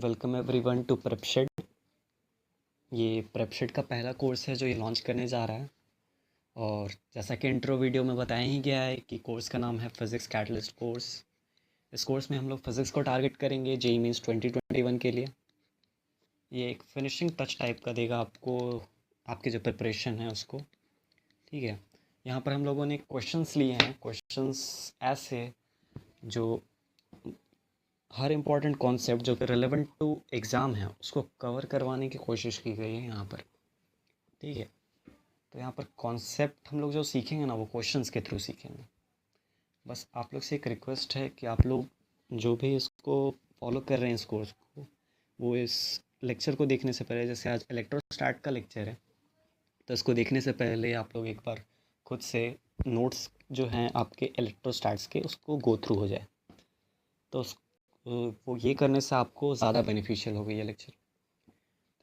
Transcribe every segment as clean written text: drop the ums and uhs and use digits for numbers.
Welcome everyone to प्रेपशेड। ये प्रेपशेड का पहला कोर्स है जो ये लॉन्च करने जा रहा है। और जैसा कि इंट्रो वीडियो में बताया ही गया है कि कोर्स का नाम है फिज़िक्स कैटलिस्ट कोर्स। इस कोर्स में हम लोग फिज़िक्स को टारगेट करेंगे जेईई मींस 2021 के लिए। ये एक फिनिशिंग टच टाइप का देगा आपको, आपकी जो प्रिपरेशन है उसको। ठीक है, यहाँ पर हम लोगों ने क्वेश्चंस लिए हैं, क्वेश्चंस ऐसे जो हर इम्पॉर्टेंट कॉन्सेप्ट जो कि रेलेवेंट टू एग्ज़ाम है उसको कवर करवाने की कोशिश की गई है यहाँ पर। ठीक है, तो यहाँ पर कॉन्सेप्ट हम लोग जो सीखेंगे ना वो क्वेश्चंस के थ्रू सीखेंगे। बस आप लोग से एक रिक्वेस्ट है कि आप लोग जो भी इसको फॉलो कर रहे हैं इस कोर्स को, वो इस लेक्चर को देखने से पहले, जैसे आज इलेक्ट्रोस्टैट का लेक्चर है, तो इसको देखने से पहले आप लोग एक बार खुद से नोट्स जो हैं आपके इलेक्ट्रोस्टैट्स के उसको गो थ्रू हो जाए, तो वो ये करने से आपको ज़्यादा बेनिफिशियल होगा ये लेक्चर।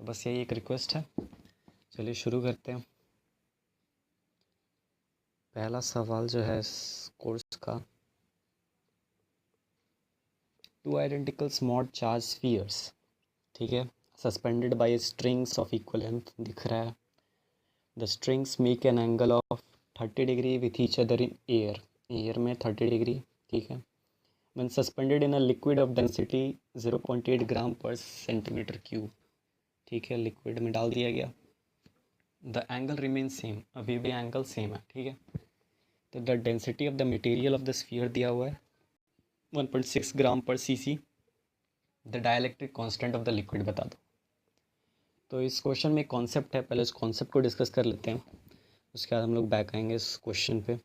तो बस यही एक रिक्वेस्ट है। चलिए शुरू करते हैं। पहला सवाल जो है इस कोर्स का, two identical small charge spheres, ठीक है, suspended bye strings of equal length दिख रहा है। The strings make an angle of 30 degree with each other in air, air में 30 डिग्री। ठीक है, when suspended in a liquid of density 0.8 ग्राम पर centimetre cube. ठीक है, लिक्विड में डाल दिया गया। द एंगल रिमेन सेम, अभी भी एंगल सेम है। ठीक है, तो the density of the material of the sphere दिया हुआ है 1.6 ग्राम पर CC. The dielectric constant of the liquid बता दो। तो इस क्वेश्चन में कॉन्सेप्ट है, पहले इस कॉन्सेप्ट को डिस्कस कर लेते हैं, उसके बाद हम लोग बैक आएंगे इस क्वेश्चन पे।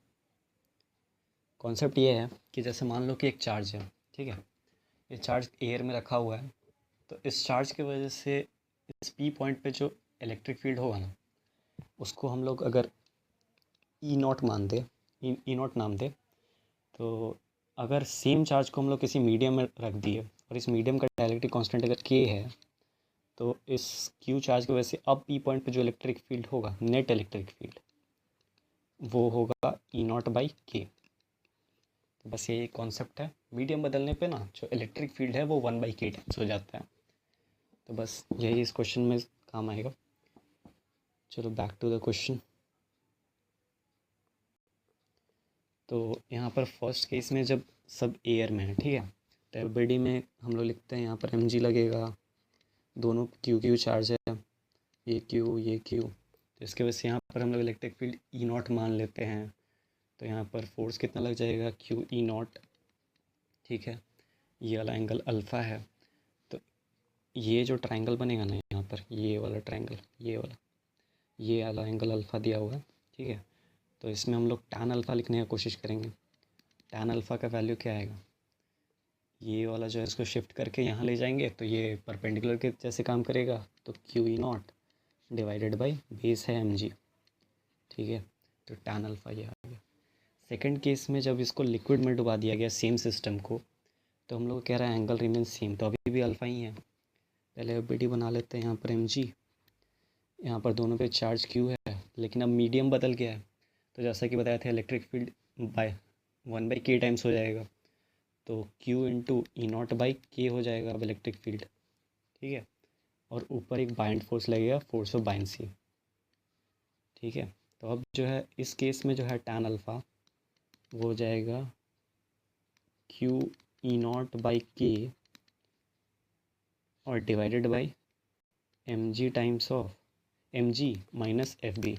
कॉन्सेप्ट ये है कि जैसे मान लो कि एक चार्ज है, ठीक है, ये चार्ज एयर में रखा हुआ है, तो इस चार्ज की वजह से इस पी पॉइंट पे जो इलेक्ट्रिक फील्ड होगा ना, उसको हम लोग अगर ई नॉट मान दे, ई नॉट नाम दे, तो अगर सेम चार्ज को हम लोग किसी मीडियम में रख दिए और इस मीडियम का डाइलेक्ट्रिक कांस्टेंट अगर के है, तो इस क्यू चार्ज की वजह से अब पी पॉइंट पे जो इलेक्ट्रिक फील्ड होगा, नेट इलेक्ट्रिक फील्ड, वो होगा ई नॉट बाई के। तो बस ये कॉन्सेप्ट है। मीडियम बदलने पे ना जो इलेक्ट्रिक फील्ड है वो 1/k टाइम्स हो जाता है। तो बस यही इस क्वेश्चन में काम आएगा। चलो बैक टू द क्वेश्चन। तो यहाँ पर फर्स्ट केस में जब सब एयर में है, ठीक है, तो एवरीबडी में हम लोग लिखते हैं यहाँ पर mg लगेगा, दोनों क्यू क्यू चार्ज है, ये क्यू, तो इसके वजह से यहाँ पर हम लोग इलेक्ट्रिक फील्ड ई नॉट मान लेते हैं। तो यहाँ पर फोर्स कितना लग जाएगा, क्यू ई नॉट। ठीक है, ये वाला एंगल अल्फ़ा है, तो ये जो ट्रायंगल बनेगा ना यहाँ पर, ये वाला ट्रायंगल, ये वाला एंगल अल्फ़ा दिया हुआ है। ठीक है, तो इसमें हम लोग टैन अल्फ़ा लिखने की कोशिश करेंगे। टैन अल्फ़ा का वैल्यू क्या आएगा, ये वाला जो है इसको शिफ्ट करके यहाँ ले जाएंगे तो ये परपेंडिकुलर के जैसे काम करेगा, तो Q E not divided by base है mg। ठीक है, तो टैन अल्फ़ा ये आ गया। सेकंड केस में जब इसको लिक्विड में डुबा दिया गया सेम सिस्टम को, तो हम लोग कह रहे हैं एंगल रिमेन सेम, तो अभी भी अल्फ़ा ही है। पहले बी डी बना लेते हैं, यहाँ पर mg, यहाँ पर दोनों पे चार्ज क्यू है, लेकिन अब मीडियम बदल गया है, तो जैसा कि बताया था electric field bye 1/k times हो जाएगा, तो Q into E not by के हो जाएगा अब इलेक्ट्रिक फील्ड। ठीक है, और ऊपर एक बाइंड फोर्स लगेगा, फोर्स ऑफ बाइंसी। ठीक है, तो अब जो है इस केस में जो है टैन अल्फ़ा वो हो जाएगा Q E not by K और divided by mg times of mg minus F B.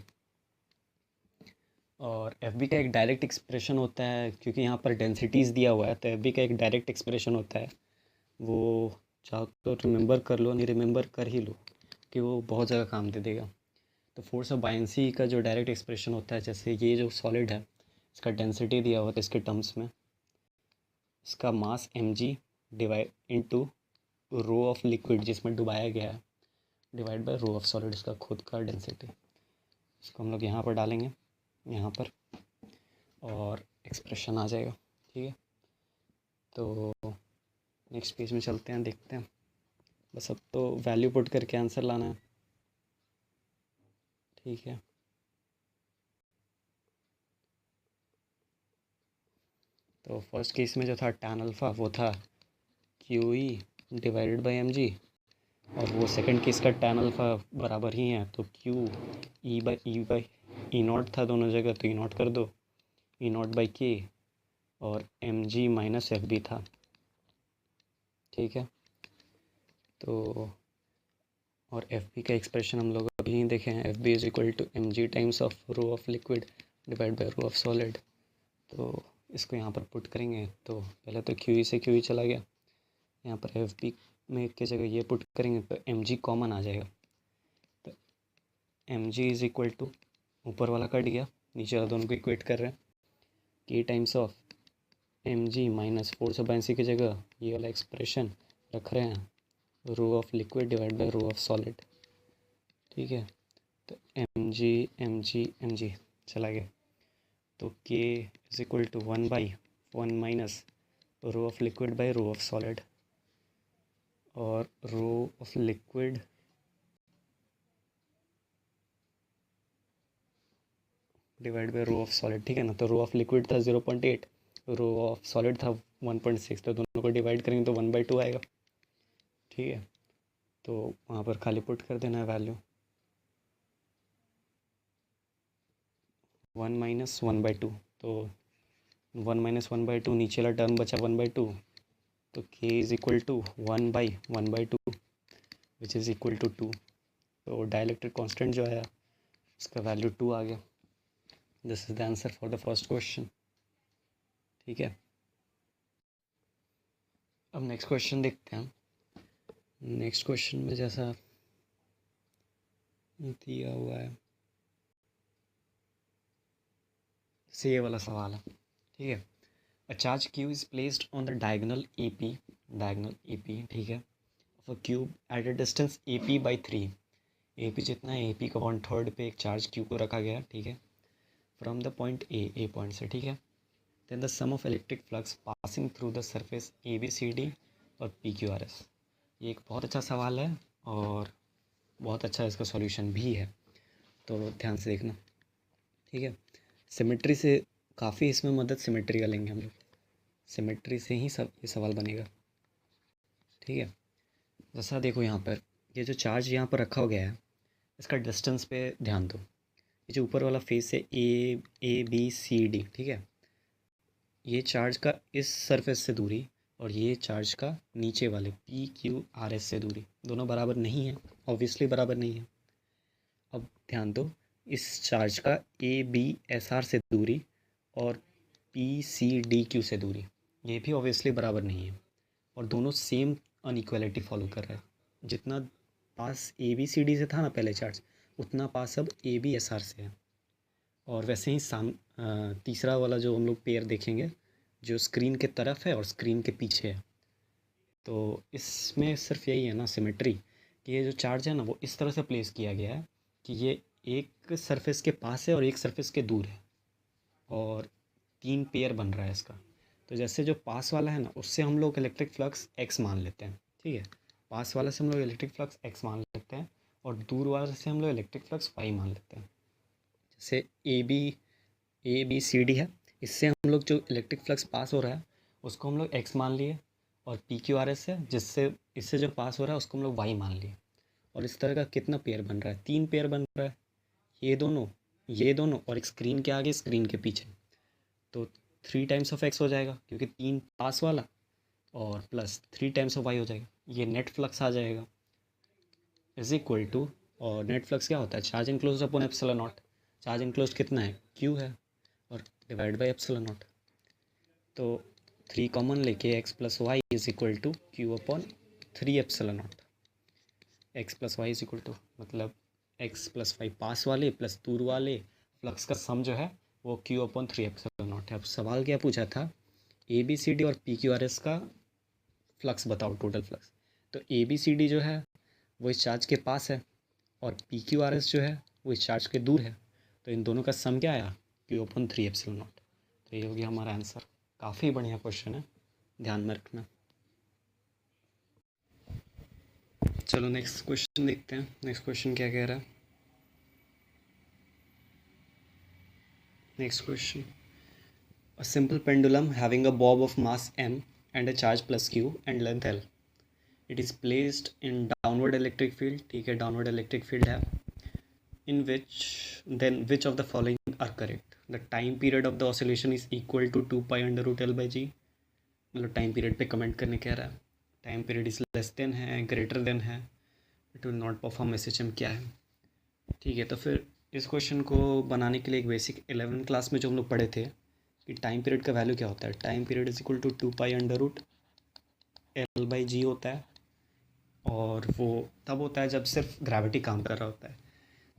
और एफ बी का एक डायरेक्ट एक्सप्रेशन होता है, क्योंकि यहाँ पर डेंसिटीज़ दिया हुआ है, तो एफ बी का एक डायरेक्ट एक्सप्रेशन होता है, वो चाहो तो रिमेंबर कर लो, नहीं रिमेंबर कर ही लो कि वो बहुत ज़्यादा काम दे देगा। तो फोर्स ऑफ बायंसी का जो डायरेक्ट एक्सप्रेशन होता है, जैसे ये जो सॉलिड है इसका डेंसिटी दिया हुआ था इसके टर्म्स में, इसका mass mg divide into rho of liquid जिसमें डुबाया गया है, divide by rho of solid, इसका खुद का डेंसिटी। इसको हम लोग यहाँ पर डालेंगे, यहाँ पर, और एक्सप्रेशन आ जाएगा। ठीक है, तो नेक्स्ट पेज में चलते हैं, देखते हैं। बस अब तो वैल्यू पुट करके आंसर लाना है। ठीक है, तो फर्स्ट केस में जो था टैन अल्फ़ा वो था Q E divided by M G, और वो सेकंड केस का tan अल्फ़ा बराबर ही है, तो Q ई ई नॉट था दोनों जगह, तो ई नॉट कर दो, ई नॉट बाई के, और M G minus F B था, ठीक है। तो और एफ बी का एक्सप्रेशन हम लोग अभी ही देखे हैं, F B is equal to M G times of rho of liquid divide by rho of solid. तो इसको यहाँ पर पुट करेंगे, तो पहले तो क्यू ई से क्यू ई चला गया, यहाँ पर एफ बी में की जगह ये पुट करेंगे तो एम जी कॉमन आ जाएगा, तो M G is equal to, ऊपर वाला कट गया, नीचे वाला दोनों को इक्वेट कर रहे हैं, K times of M G minus 480 की जगह ये वाला एक्सप्रेशन रख रहे हैं, rho of liquid divide by rho of solid, ठीक है। तो एम जी चला गया, तो K is equal to 1/1 minus rho of liquid by rho of solid, और rho of liquid divide by rho of solid, ठीक है ना। तो रो ऑफ लिक्विड था 0.8, रो ऑफ सॉलिड था 1.6, तो दोनों को डिवाइड करेंगे तो 1/2 आएगा, ठीक है। तो वहाँ पर खाली पुट कर देना है वैल्यू, 1 माइनस 1/2, तो 1 माइनस 1/2, नीचे वाला टर्म बचा 1/2, तो k is equal to 1/1/2 which is equal to 2। तो डाइलेक्ट्रिक कांस्टेंट जो आया उसका वैल्यू 2 आ गया। This is the answer for the first question, ठीक है। अब नेक्स्ट क्वेश्चन देखते हैं। नेक्स्ट क्वेश्चन में जैसा दिया हुआ है से ये वाला सवाल है, ठीक है। A charge Q is placed on the diagonal A P, ठीक है, of a cube eight a distance A P by 3, A P जितना है ए पी का 1/3 पे एक चार्ज क्यू को रखा गया है, ठीक है, from the point A point से, ठीक है। Then the sum of electric flux passing through the surface A B C D और पी क्यू आर एस। ये एक बहुत अच्छा सवाल है और बहुत अच्छा इसका सॉल्यूशन भी है, तो ध्यान से देखना, ठीक है। सिमेट्री से काफ़ी इसमें मदद सिमेट्री का लेंगे हम लोग, सिमेट्री से ही सब ये सवाल बनेगा, ठीक है। जैसा देखो यहाँ पर ये जो चार्ज यहाँ पर रखा हो गया है इसका डिस्टेंस पे ध्यान दो, ये जो ऊपर वाला फेस है ए बी सी डी, ठीक है, ये चार्ज का इस सरफेस से दूरी और ये चार्ज का नीचे वाले पी क्यू आर एस से दूरी दोनों बराबर नहीं है, ऑब्वियसली बराबर नहीं है। अब ध्यान दो, इस चार्ज का ए बी एस आर से दूरी और पी सी डी क्यू से दूरी ये भी ऑब्वियसली बराबर नहीं है, और दोनों सेम अनइक्वालिटी फॉलो कर रहा है। जितना पास ए बी सी डी से था ना पहले चार्ज, उतना पास अब ए बी एस आर से है। और वैसे ही तीसरा वाला जो हम लोग पेयर देखेंगे जो स्क्रीन के तरफ है और स्क्रीन के पीछे है, तो इसमें सिर्फ यही है ना सिमेट्री कि ये जो चार्ज है ना वो इस तरह से प्लेस किया गया है कि ये एक सरफेस के पास है और एक सरफेस के दूर है, और 3 पेयर बन रहा है इसका। तो जैसे जो पास वाला है ना उससे हम लोग इलेक्ट्रिक फ्लक्स एक्स मान लेते हैं, ठीक है, पास वाला से हम लोग इलेक्ट्रिक फ्लक्स एक्स मान लेते हैं, और दूर वाले से हम लोग इलेक्ट्रिक फ्लक्स वाई मान लेते हैं। जैसे ए बी सी डी है, इससे हम लोग जो इलेक्ट्रिक फ्लक्स पास हो रहा है उसको हम लोग एक्स मान लिए, और पी क्यू आर एस है जिससे इससे जो पास हो रहा है उसको हम लोग वाई मान लिए, और इस तरह का कितना पेयर बन रहा है, 3 पेयर बन रहा है, ये दोनों और एक स्क्रीन के आगे स्क्रीन के पीछे, तो 3 टाइम्स ऑफ एक्स हो जाएगा क्योंकि 3 पास वाला, और प्लस 3 टाइम्स ऑफ वाई हो जाएगा, ये नेट फ्लक्स आ जाएगा इज इक्वल टू, और नेट फ्लक्स क्या होता है, charge enclose upon epsilon not, charge enclose कितना है क्यू है, और डिवाइड बाई एप्सिलॉन नॉट, तो 3 कॉमन लेके X plus Y is equal to Q upon 3 epsilon not, X plus Y is equal to मतलब एक्स प्लस वाई पास वाले plus दूर वाले फ्लक्स का सम जो है वो क्यू अपॉन 3 एप्सिलॉन नॉट है। अब सवाल क्या पूछा था, ए बी सी डी और पी क्यू आर एस का फ्लक्स बताओ, टोटल फ्लक्स। तो ए बी सी डी जो है वो इस चार्ज के पास है, और पी क्यू आर एस जो है वो इस चार्ज के दूर है, तो इन दोनों का सम क्या आया, क्यू अपॉन 3 एप्सिलॉन नॉट। तो ये हो गया हमारा आंसर। काफ़ी बढ़िया क्वेश्चन है, ध्यान में रखना। चलो नेक्स्ट क्वेश्चन देखते हैं, नेक्स्ट क्वेश्चन क्या कह रहा है। Next question, a simple pendulum having a bob of mass m and a charge plus q and length l it is placed in downward electric field, ठीक है, डाउनवर्ड इलेक्ट्रिक फील्ड है, in which of the following are correct, the time period of the oscillation is equal to 2π√L/g, मतलब time period पे comment करने कह रहा है, time period is less than है, ग्रेटर देन है, it will not perform SHM क्या है, ठीक है। तो फिर इस क्वेश्चन को बनाने के लिए एक बेसिक 11th क्लास में जो हम लोग पढ़े थे कि टाइम पीरियड का वैल्यू क्या होता है, time period is equal to 2π√L/g होता है, और वो तब होता है जब सिर्फ ग्रेविटी काम कर रहा होता है।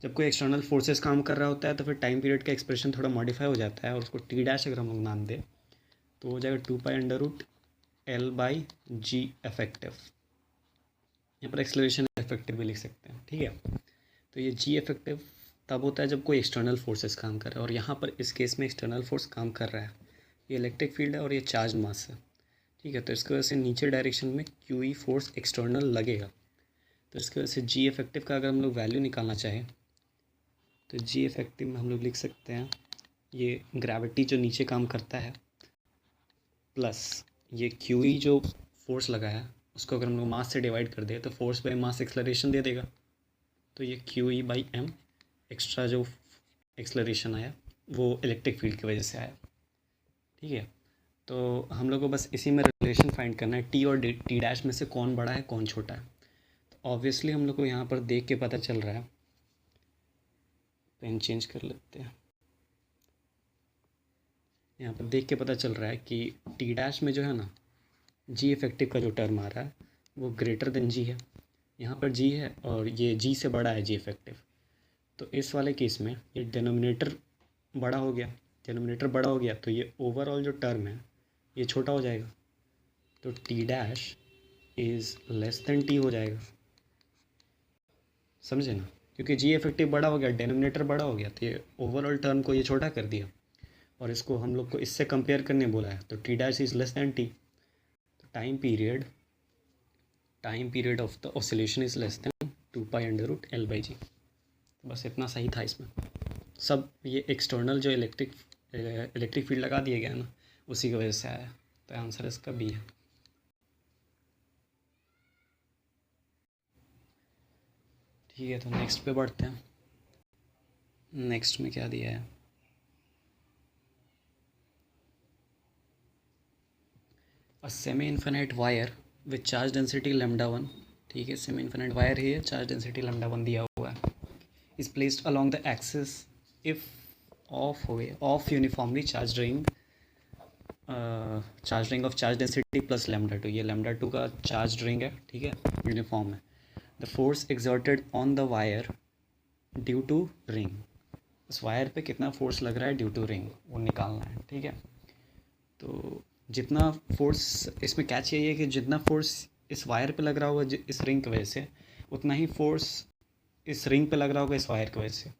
जब कोई एक्सटर्नल फोर्सेस काम कर रहा होता है तो फिर टाइम पीरियड का एक्सप्रेशन थोड़ा मॉडिफाई हो जाता है, और उसको T' अगर हम लोग नाम दें तो हो जाएगा 2π√L/g इफेक्टिव, यहाँ पर एक्सेलरेशन इफेक्टिव भी लिख सकते हैं, ठीक है। तो ये G इफेक्टिव तब होता है जब कोई एक्सटर्नल फोर्सेस काम कर रहा है, और यहाँ पर इस केस में एक्सटर्नल फोर्स काम कर रहा है, ये इलेक्ट्रिक फील्ड है और ये चार्ज मास है, ठीक है। तो इसकी वजह से नीचे डायरेक्शन में QE फोर्स एक्सटर्नल लगेगा, तो इसकी वजह से G इफेक्टिव का अगर हम लोग वैल्यू निकालना चाहें तो G इफेक्टिव में हम लोग लिख सकते हैं ये ग्रेविटी जो नीचे काम करता है प्लस ये QE जो फोर्स लगा है उसको अगर हम लोग मास से डिवाइड कर दें तो फोर्स बाय मास एक्सलरेशन दे देगा, तो ये QE/m एक्स्ट्रा जो एक्सलरेशन आया वो इलेक्ट्रिक फील्ड की वजह से आया, ठीक है। तो हम लोग को बस इसी में रिलेशन फाइंड करना है, T और T' में से कौन बड़ा है कौन छोटा है। तो ऑब्वियसली हम लोग को यहाँ पर देख के पता चल रहा है, पेन चेंज कर लेते हैं, यहाँ पर देख के पता चल रहा है कि T' में जो है ना G इफेक्टिव का जो टर्म आ रहा है वो ग्रेटर देन G है, यहाँ पर G है और ये G से बड़ा है G इफेक्टिव, तो इस वाले केस में ये डिनोमिनेटर बड़ा हो गया, डिनोमिनेटर बड़ा हो गया तो ये ओवरऑल जो टर्म है ये छोटा हो जाएगा, तो T' is less than T हो जाएगा, समझे ना, क्योंकि G इफेक्टिव बड़ा हो गया, डिनोमिनेटर बड़ा हो गया, तो ये ओवरऑल टर्म को ये छोटा कर दिया, और इसको हम लोग को इससे कंपेयर करने बोला है, तो T' is less than T, तो time period of the oscillation is less than 2π√L/g, बस इतना सही था इसमें। सब ये एक्सटर्नल जो इलेक्ट्रिक फील्ड लगा दिया गया ना उसी की वजह से आया, तो आंसर इसका B है। ठीक है, तो नेक्स्ट पे बढ़ते हैं। नेक्स्ट में क्या दिया है, a semi infinite wire with charge density λ1, ठीक है, सेमी इन्फिनिट वायर है, चार्ज डेंसिटी λ1 दिया हुआ है, is placed along the axis if of uniformly charge ring of charge density plus λ2, ये λ2 का चार्ज रिंग है, ठीक है, यूनिफॉर्म है। The force exerted on the wire due to ring, उस वायर पे कितना फोर्स लग रहा है ड्यू टू रिंग वो निकालना है, ठीक है। तो जितना फोर्स इसमें कैच यही है कि जितना फोर्स इस वायर पे लग रहा होगा इस रिंग की वजह से, उतना ही फोर्स इस रिंग पे लग रहा होगा इस वायर की वजह से,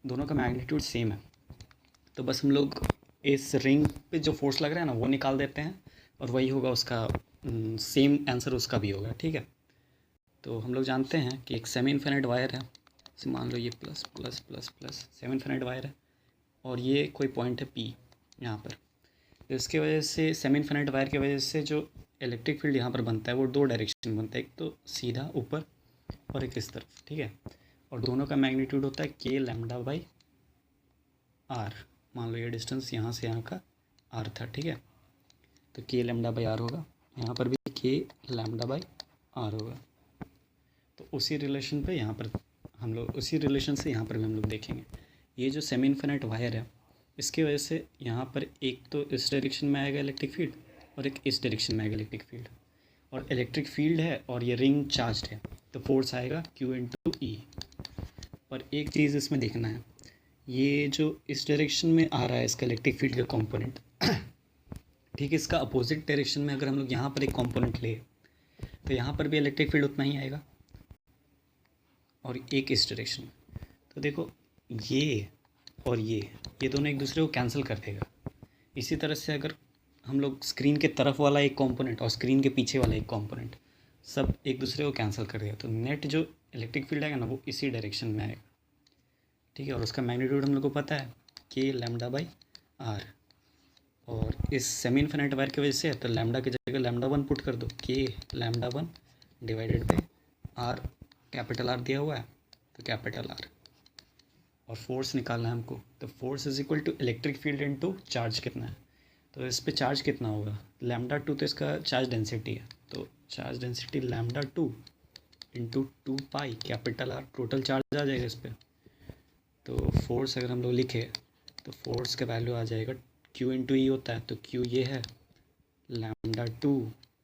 दोनों का मैग्नीट्यूड सेम है। तो बस हम लोग इस रिंग पे जो फोर्स लग रहा है ना वो निकाल देते हैं, और वही होगा उसका सेम आंसर उसका भी होगा, ठीक है। तो हम लोग जानते हैं कि एक सेमी इन्फिनिट वायर है, जैसे मान लो ये plus plus plus plus semi infinite wire है, और ये कोई पॉइंट है P यहाँ पर, तो इसके वजह से सेमी इन्फिनिट वायर की वजह से जो इलेक्ट्रिक फील्ड यहाँ पर बनता है वो दो डायरेक्शन बनता है, एक तो सीधा ऊपर और एक इस तरफ, ठीक है, और दोनों का मैग्नीट्यूड होता है K λ/r, मान लो ये डिस्टेंस यहाँ से यहाँ का R था, ठीक है, तो K λ/r होगा, यहाँ पर भी K λ/r होगा। तो उसी रिलेशन पे यहाँ पर हम लोग उसी रिलेशन से यहाँ पर भी हम लोग देखेंगे, ये जो सेमी इन्फिनिट वायर है इसकी वजह से यहाँ पर एक तो इस डायरेक्शन में आएगा इलेक्ट्रिक फील्ड और एक इस डायरेक्शन में आएगा इलेक्ट्रिक फील्ड, और इलेक्ट्रिक फील्ड है और ये रिंग चार्ज है, तो फोर्स आएगा Q × E। पर एक चीज़ इसमें देखना है, ये जो इस डायरेक्शन में आ रहा है इसका इलेक्ट्रिक फील्ड का कंपोनेंट, ठीक है, इसका अपोजिट डायरेक्शन में अगर हम लोग यहाँ पर एक कंपोनेंट ले तो यहाँ पर भी इलेक्ट्रिक फील्ड उतना ही आएगा, और एक इस डायरेक्शन में, तो देखो ये और ये दोनों एक दूसरे को कैंसिल कर देगा। इसी तरह से अगर हम लोग स्क्रीन के तरफ वाला एक कंपोनेंट और स्क्रीन के पीछे वाला एक कंपोनेंट सब एक दूसरे को कैंसिल कर देगा, तो नेट जो इलेक्ट्रिक फील्ड आएगा ना वो इसी डायरेक्शन में आएगा, ठीक है, और उसका मैग्नीट्यूड हम लोग को पता है K λ/r, और इस सेमी इन्फिनिट वायर की वजह से तो लैम्डा की जगह λ1 पुट कर दो, K λ1 divided by R, capital R दिया हुआ है तो कैपिटल आर, और फोर्स निकालना है हमको, तो force is equal to electric field into charge कितना है, तो इस पे चार्ज कितना होगा लैम्डा 2, तो इसका चार्ज डेंसिटी है, तो charge density lambda 2 into 2 pi capital R, total charge आ जाएगा इस पर। तो फोर्स अगर हम लोग लिखे तो फोर्स का वैल्यू आ जाएगा Q इंटू ई होता है, तो Q ये है लैम्डा 2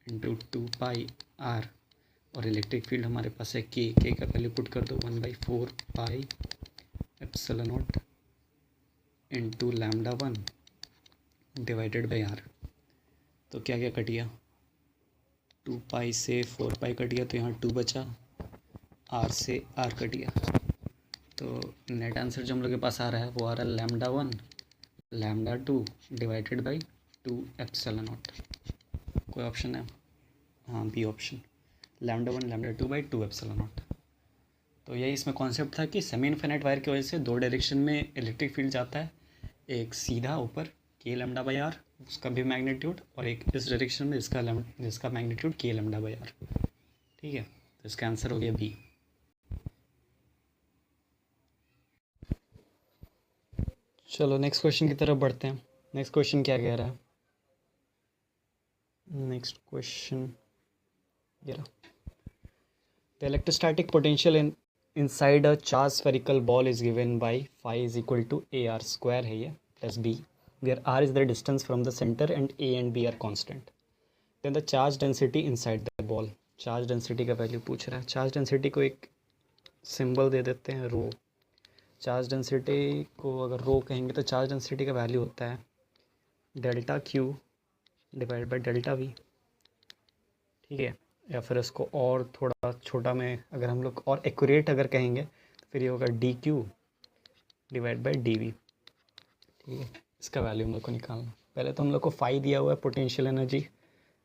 इंटू 2 पाई आर, और इलेक्ट्रिक फील्ड हमारे पास है के का वैल्यू पुट कर दो 1/4 pi epsilon not into lambda 1 divided by R. तो क्या क्या कट गया, 2 पाई से 4 पाई कट गया, तो यहाँ 2 बचा, आर से आर कट गया, तो नेट आंसर जो हम लोग के पास आ रहा है वो आ रहा है lambda 1 lambda 2 divided by 2 epsilon not. कोई ऑप्शन है? हाँ, बी ऑप्शन, लैम्डा 1 लैम्डा 2 बाई 2 एप्सिलॉन नॉट। तो यही इसमें कॉन्सेप्ट था कि सेमी इनफिनिट वायर की वजह से दो डायरेक्शन में इलेक्ट्रिक फील्ड जाता है, एक सीधा ऊपर के लैम्डा बाई आर उसका भी मैग्नीट्यूड, और एक इस डायरेक्शन में जिसका मैग्नीट्यूड के लैम्डा बाई आर। ठीक है, तो इसका आंसर हो गया बी। चलो नेक्स्ट क्वेश्चन की तरफ बढ़ते हैं। नेक्स्ट क्वेश्चन क्या कह रहा है? नेक्स्ट क्वेश्चन ये रहा, the electrostatic potential inside a charged spherical ball is given by phi is equal to AR square है ये plus B, where R is the distance from the center and A and B are constant. Then the charge density inside the ball, charge density का value पूछ रहा है। Charge density को एक symbol दे देते हैं रो। चार्ज डेंसिटी को अगर रो कहेंगे तो चार्ज डेंसिटी का वैल्यू होता है delta Q divide by delta V। ठीक है, या फिर इसको और थोड़ा छोटा में अगर हम लोग और एक्यूरेट अगर कहेंगे तो फिर ये होगा DQ डिवाइड बाई DV। ठीक है, इसका वैल्यू हम लोग को निकालना। पहले तो हम लोग को फाई दिया हुआ है, पोटेंशियल एनर्जी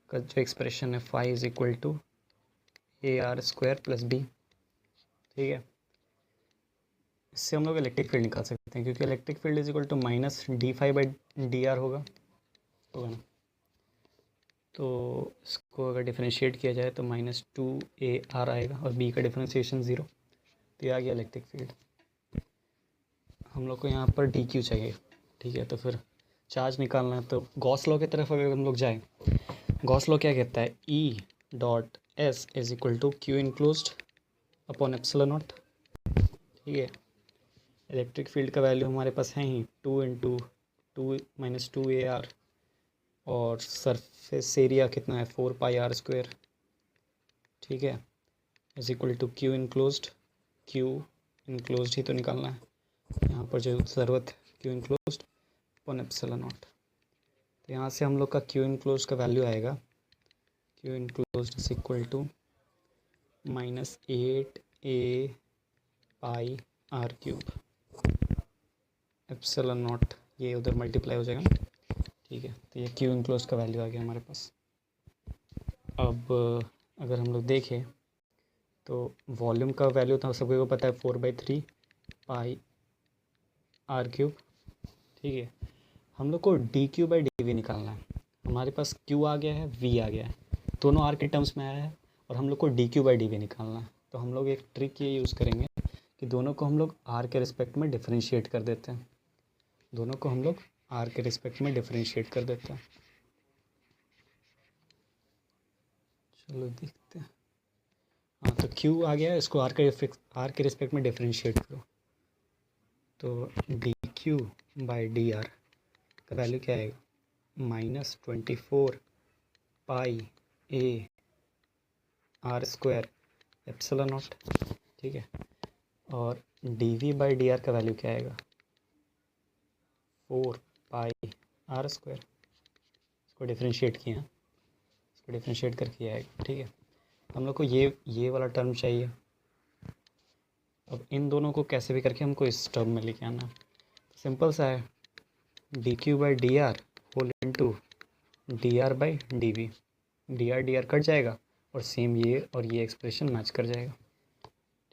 का जो एक्सप्रेशन है phi is equal to AR square plus B। ठीक है, इससे हम लोग इलेक्ट्रिक फील्ड निकाल सकते हैं, क्योंकि electric field is equal to minus D phi by DR होगा ना। तो इसको अगर डिफरेंशिएट किया जाए तो -2AR आएगा, और B का डिफरेंशिएशन 0, तो ये आ गया इलेक्ट्रिक फील्ड। हम लोग को यहाँ पर DQ चाहिए। ठीक है, तो फिर चार्ज निकालना है, तो गॉस लॉ की तरफ अगर हम लोग जाएँ, गॉस लॉ क्या कहता है, E.S is equal to Q enclosed upon epsilon not. ठीक है, इलेक्ट्रिक फील्ड का वैल्यू हमारे पास है ही 2 इंटू 2 माइनस 2AR, और सरफेस एरिया कितना है 4 पाई आर स्क्वायर। ठीक है, is equal to Q enclosed ही तो निकालना है यहाँ पर जो ज़रूरत है, Q enclosed upon epsilon not. तो यहाँ से हम लोग का Q इनक्लोज्ड का वैल्यू आएगा, Q enclosed is equal to -8A pi R cube epsilon naught, ये उधर मल्टीप्लाई हो जाएगा। ठीक है, तो ये Q इनक्लोज का वैल्यू आ गया हमारे पास। अब अगर हम लोग देखें तो वॉल्यूम का वैल्यू तो सबको को पता है 4/3 पाई आर क्यूब। ठीक है, हम लोग को DQ बाई DV निकालना है। हमारे पास Q आ गया है, V आ गया है, दोनों आर के टर्म्स में आया है, और हम लोग को DQ बाई DV निकालना है। तो हम लोग एक ट्रिक ये यूज़ करेंगे कि दोनों को हम लोग आर के रिस्पेक्ट में डिफरेंशिएट कर देते हैं, दोनों को हम लोग आर के रिस्पेक्ट में डिफरेंशिएट कर देते हैं। चलो देखते हैं। हाँ, तो Q आ गया, इसको आर के रिस्पेक्ट में डिफरेंशिएट करो, तो DQ बाई DR का वैल्यू क्या आएगा, -24 पाई AR स्क्वायर एप्सिलॉन नॉट। ठीक है, और DV बाई DR का वैल्यू क्या आएगा, 4 पाई आर स्क्वायर। इसको डिफरेंशिएट किया, इसको डिफरेंशिएट करके आएगा। ठीक है, हम लोग को ये वाला टर्म चाहिए। अब इन दोनों को कैसे भी करके हमको इस टर्म में लेके आना है। सिंपल सा है, DQ by DR whole into DR by DV। DR cut जाएगा, और सेम ये और ये एक्सप्रेशन मैच कर जाएगा।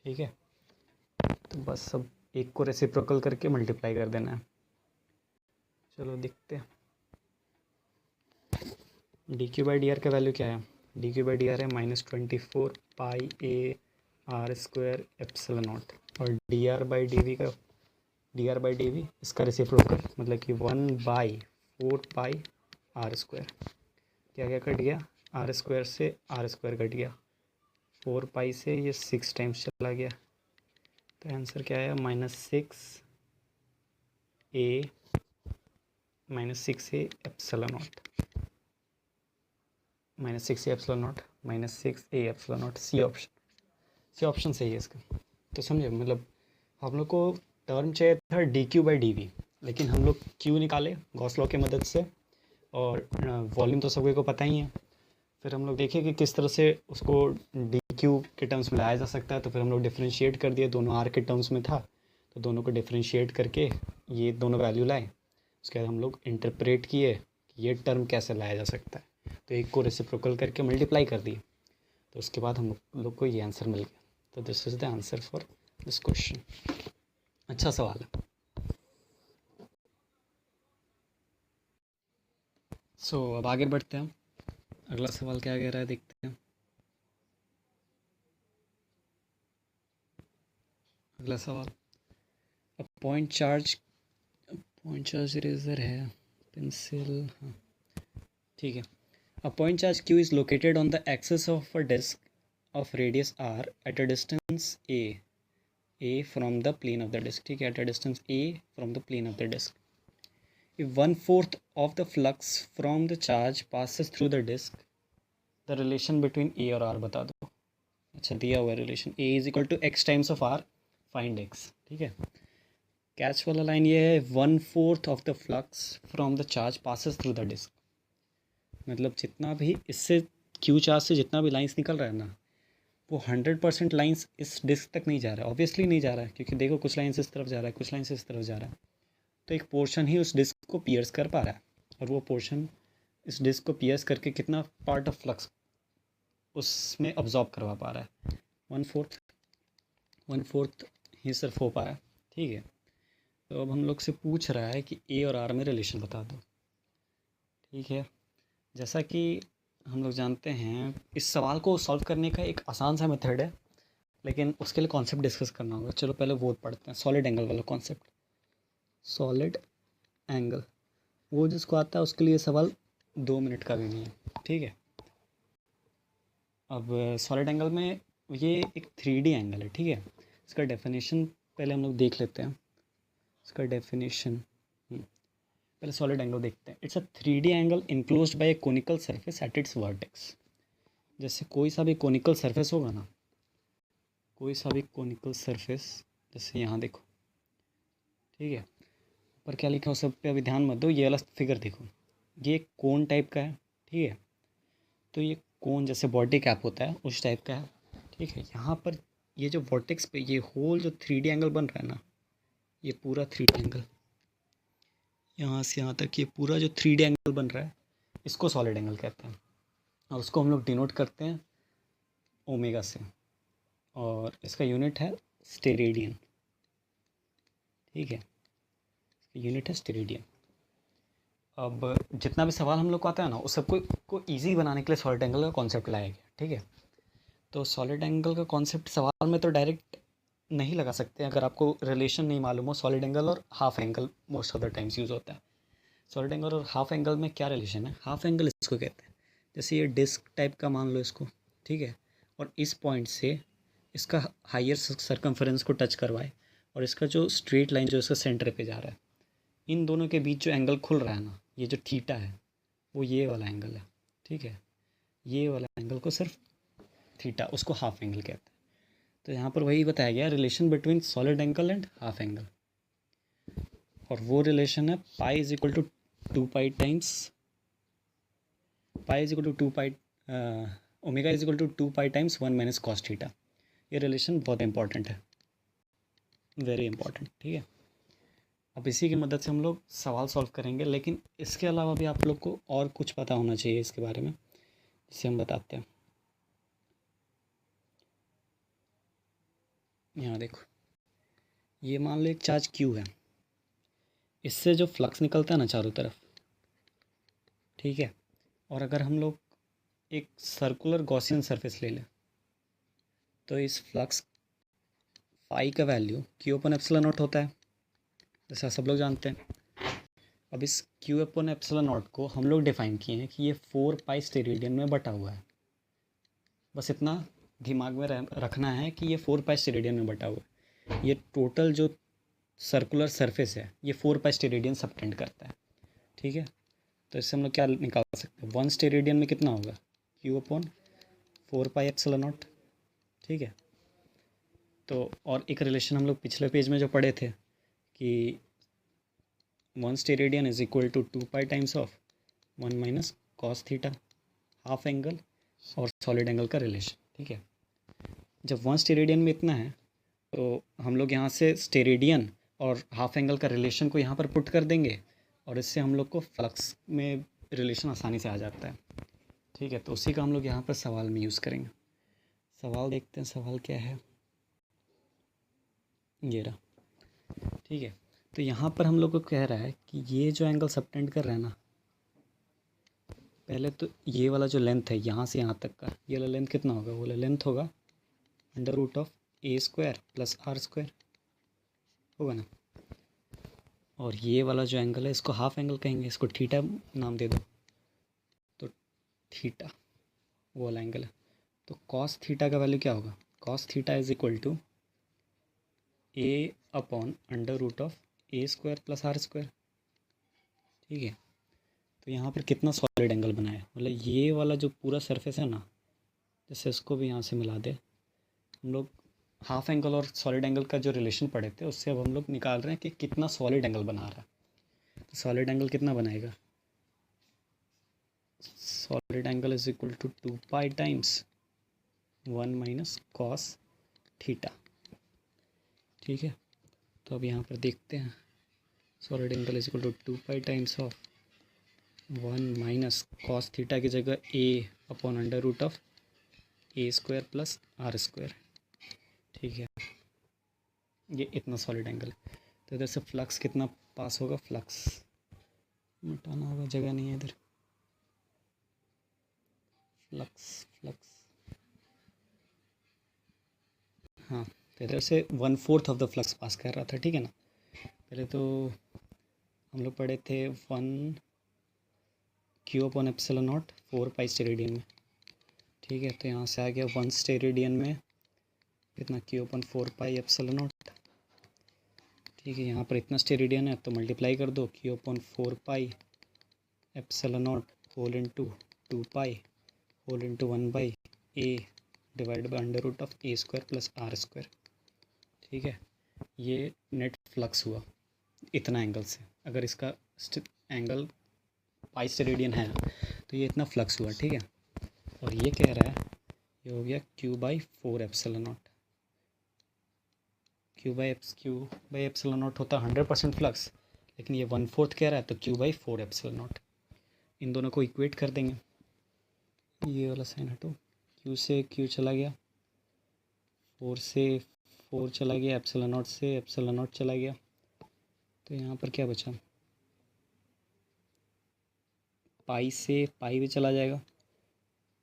ठीक है, तो बस सब एक को रेसिप्रोकल करके मल्टीप्लाई कर देना है। चलो देखते हैं, DQ बाई DR का वैल्यू क्या है, DQ बाई DR है -24 pi A R square epsilon naught, और D R by D V इसका रेसिप्रोकल, मतलब कि 1/4 पाई आर स्क्वायर। क्या क्या कट गया, आर स्क्वायर से आर स्क्वायर कट गया, 4 पाई से ये 6 टाइम्स चला गया, तो आंसर क्या आया, -6a epsilon not, -6a epsilon not, -6a epsilon not, C option सही है इसका। तो समझे, मतलब हम लोग को टर्म चाहिए था dq/dv, लेकिन हम लोग q निकाले गॉस लॉ की मदद से, और वॉल्यूम तो सभी को पता ही है। फिर हम लोग देखें कि किस तरह से उसको dq के टर्म्स में लाया जा सकता है, तो फिर हम लोग डिफ्रेंशिएट कर दिए, दोनों r के टर्म्स में था तो दोनों को डिफ्रेंशिएट करके ये दोनों वैल्यू लाए। उसके बाद हम लोग इंटरप्रेट किए कि ये टर्म कैसे लाया जा सकता है, तो एक को रेसिप्रोकल करके मल्टीप्लाई कर दिए, तो उसके बाद हम लोग को ये आंसर मिल गया। तो this is the answer for this question. अच्छा सवाल है। अब आगे बढ़ते हैं, अगला सवाल क्या कह रहा है देखते हैं। अगला सवाल, पॉइंट चार्ज इरेजर है, पेंसिल, हाँ ठीक है। A point charge q is located on the axis of a disk of radius r at a distance a from the plane of the disk, ठीक है, at a distance a from the plane of the disk. If 1/4 of the flux from the charge passes through the disk, the relation between a और r बता दो। अच्छा, दिया हुआ relation a is equal to x times of r, find x, ठीक है। Catch वाला line ये है, 1/4 of the flux from the charge passes through the disk, मतलब जितना भी इससे क्यू चार्ज से जितना भी लाइंस निकल रहा है ना, वो 100% लाइंस इस डिस्क तक नहीं जा रहा है, ऑब्वियसली नहीं जा रहा है, क्योंकि देखो कुछ लाइंस इस तरफ जा रहा है, कुछ लाइंस इस तरफ जा रहा है, तो एक पोर्शन ही उस डिस्क को पियर्स कर पा रहा है, और वो पोर्शन इस डिस्क को पियर्स करके कितना पार्ट ऑफ फ्लक्स उसमें अब्जॉर्ब करवा पा रहा है, 1/4 ही सिर्फ हो पाया, ठीक है। तो अब हम लोग से पूछ रहा है कि ए और आर में रिलेशन बता दो, ठीक है। जैसा कि हम लोग जानते हैं, इस सवाल को सॉल्व करने का एक आसान सा मेथड है, लेकिन उसके लिए कॉन्सेप्ट डिस्कस करना होगा। चलो पहले वो पढ़ते हैं, सॉलिड एंगल वाला कॉन्सेप्ट। सॉलिड एंगल, वो जिसको आता है उसके लिए सवाल 2 मिनट का भी नहीं है, ठीक है। अब सॉलिड एंगल में ये एक 3D एंगल है, ठीक है। इसका डेफिनेशन पहले हम लोग देख लेते हैं, इसका डेफिनेशन पहले सॉलिड एंगल देखते हैं। It's a 3D angle enclosed bye A conical surface at its vertex. जैसे कोई सा भी कोनिकल सरफेस होगा ना, कोई सा भी कोनिकल सरफेस, जैसे यहाँ देखो, ठीक है, ऊपर क्या लिखा है उस सब पे अभी ध्यान मत दो, ये वाला फिगर देखो, ये कोन टाइप का है, ठीक है। तो ये कोन जैसे बॉडी कैप होता है उस टाइप का है, ठीक है। यहाँ पर ये जो वर्टेक्स पे ये होल जो 3D एंगल बन रहा है ना, ये पूरा 3D एंगल, यहाँ से यहाँ तक ये पूरा जो 3D एंगल बन रहा है, इसको सॉलिड एंगल कहते हैं, और उसको हम लोग डिनोट करते हैं ओमेगा से, और इसका यूनिट है स्टेरेडियन, ठीक है, यूनिट है स्टेरेडियन। अब जितना भी सवाल हम लोग को आता है ना, उस सबको को ईजी बनाने के लिए सॉलिड एंगल का कॉन्सेप्ट लाया गया, ठीक है। तो सॉलिड एंगल का कॉन्सेप्ट सवाल में तो डायरेक्ट नहीं लगा सकते अगर आपको रिलेशन नहीं मालूम हो। सॉलिड एंगल और half angle most of the times use होता है। सॉलिड एंगल और हाफ एंगल में क्या रिलेशन है, हाफ एंगल इसको कहते हैं, जैसे ये डिस्क टाइप का मान लो इसको, ठीक है, और इस पॉइंट से इसका हायर सरकमफेरेंस को टच करवाए, और इसका जो स्ट्रेट लाइन जो इसका सेंटर पे जा रहा है, इन दोनों के बीच जो एंगल खुल रहा है ना, ये जो थीटा है, वो ये वाला एंगल है, ठीक है। ये वाला एंगल को सिर्फ थीटा, उसको हाफ एंगल कहते हैं। तो यहाँ पर वही बताया गया, relation between solid angle and half angle, और वो रिलेशन है pi is equal to 2 pi times, pi is equal to 2 pi, omega is equal to 2 pi times 1 minus cos theta. ये रिलेशन बहुत इंपॉर्टेंट है, वेरी इंपॉर्टेंट, ठीक है। अब इसी की मदद से हम लोग सवाल सॉल्व करेंगे, लेकिन इसके अलावा भी आप लोग को और कुछ पता होना चाहिए इसके बारे में, जिसे हम बताते हैं। यहाँ देखो, ये मान लो एक चार्ज Q है, इससे जो फ्लक्स निकलता है ना चारों तरफ, ठीक है, और अगर हम लोग एक सर्कुलर गॉसियन सरफेस ले लें, तो इस फ्लक्स फाई का वैल्यू क्यू अपन एप्सिलॉन नॉट होता है, जैसा सब लोग जानते हैं। अब इस क्यू अपन एप्सिलॉन नॉट को हम लोग डिफाइन किए हैं कि ये 4 पाई स्टेरेडियन में बटा हुआ है। बस इतना दिमाग में रखना है कि ये 4 पाई स्टेरेडियन में बटा हुआ है। ये टोटल जो सर्कुलर सरफेस है ये 4 पाई स्टेरेडियन सबटेंड करता है, ठीक है। तो इससे हम लोग क्या निकाल सकते हैं, 1 स्टेरेडियन में कितना होगा, Q upon 4 pi epsilon not, ठीक है। तो और एक रिलेशन हम लोग पिछले पेज में जो पढ़े थे कि 1 steradian is equal to 2 pi times of 1 minus cos theta, half angle और सॉलिड एंगल का रिलेशन, ठीक है। जब 1 स्टेरेडियन में इतना है तो हम लोग यहाँ से स्टेरेडियन और हाफ एंगल का रिलेशन को यहाँ पर पुट कर देंगे और इससे हम लोग को फ्लक्स में रिलेशन आसानी से आ जाता है, ठीक है। तो उसी का हम लोग यहाँ पर सवाल में यूज़ करेंगे। सवाल देखते हैं, सवाल क्या है, ये रहा, ठीक है। तो यहाँ पर हम लोग को कह रहा है कि ये जो एंगल सबटेंड कर रहा है ना, पहले तो ये वाला जो लेंथ है यहाँ से यहाँ तक का, ये वाला लेंथ कितना होगा, वो वाला लेंथ होगा under root of A square plus R square, होगा ना। और ये वाला जो एंगल है इसको हाफ एंगल कहेंगे, इसको थीटा नाम दे दो, तो थीटा वो वाला एंगल है। तो कॉस थीटा का वैल्यू क्या होगा, cos theta is equal to A upon under root of A square plus R square, ठीक है। तो यहाँ पर कितना सॉलिड एंगल बना है, मतलब ये वाला जो पूरा सरफेस है ना, जैसे इसको भी यहाँ से मिला दे हम लोग, हाफ एंगल और सॉलिड एंगल का जो रिलेशन पढ़े थे उससे अब हम लोग निकाल रहे हैं कि कितना सॉलिड एंगल बना रहा है। तो सॉलिड एंगल कितना बनाएगा, solid angle is equal to 2 pi times 1 minus cos theta, ठीक है। तो अब यहाँ पर देखते हैं, solid angle is equal to 2 pi times of 1 minus cos theta की जगह A upon under root of A square plus R square, ठीक है। ये इतना सॉलिड एंगल है। तो इधर से फ्लक्स कितना पास होगा, फ्लक्स मिटाना होगा, जगह नहीं है इधर, फ्लक्स फ्लक्स, हाँ। तो इधर से 1/4 ऑफ द फ्लक्स पास कर रहा था, ठीक है ना। पहले तो हम लोग पढ़े थे 1 Q upon epsilon not 4 pi steradian में, ठीक है। तो यहाँ से आ गया 1 स्टेरेडियन में कितना, Q upon 4 pi epsilon not, ठीक है। यहाँ पर इतना स्टेरेडियन है तो मल्टीप्लाई कर दो, Q upon 4 pi epsilon not whole into 2 pi whole into 1 by A divide by under root of A square plus R square, ठीक है। ये नेट फ्लक्स हुआ इतना एंगल से, अगर इसका एंगल पाई स्टेरेडियन है तो ये इतना फ्लक्स हुआ, ठीक है। और ये कह रहा है ये हो गया Q by 4 epsilon not, Q by epsilon naught होता 100% फ्लक्स, लेकिन ये 1/4 कह रहा है तो क्यू बाई 4 एप्सिलॉन नॉट। इन दोनों को इक्वेट कर देंगे, ये वाला साइन हटो, क्यू से क्यू चला गया, 4 से 4 चला गया, एप्सिलॉन नॉट से एप्सिलॉन नॉट चला गया, तो यहाँ पर क्या बचा, पाई से पाई भी चला जाएगा,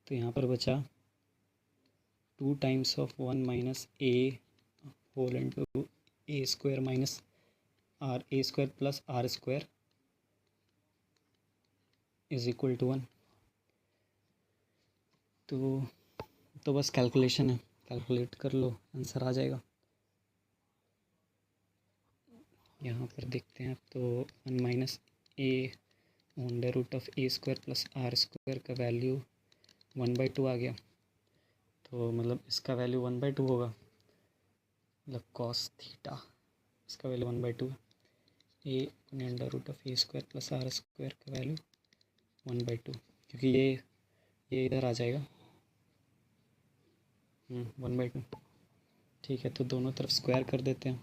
तो यहाँ पर बचा 2 times of 1 minus A whole into A square minus R A square plus R square is equal to 1। तो बस कैलकुलेशन है, कैलकुलेट कर लो, आंसर आ जाएगा। यहाँ पर देखते हैं तो 1 minus A under root of A square plus R square का वैल्यू 1/2 आ गया, तो मतलब इसका वैल्यू 1/2 होगा, मतलब कॉस थीटा इसका वैल्यू 1/2 है, A under root of A square plus R square का वैल्यू 1/2, क्योंकि ये इधर आ जाएगा 1/2, ठीक है। तो दोनों तरफ स्क्वायर कर देते हैं,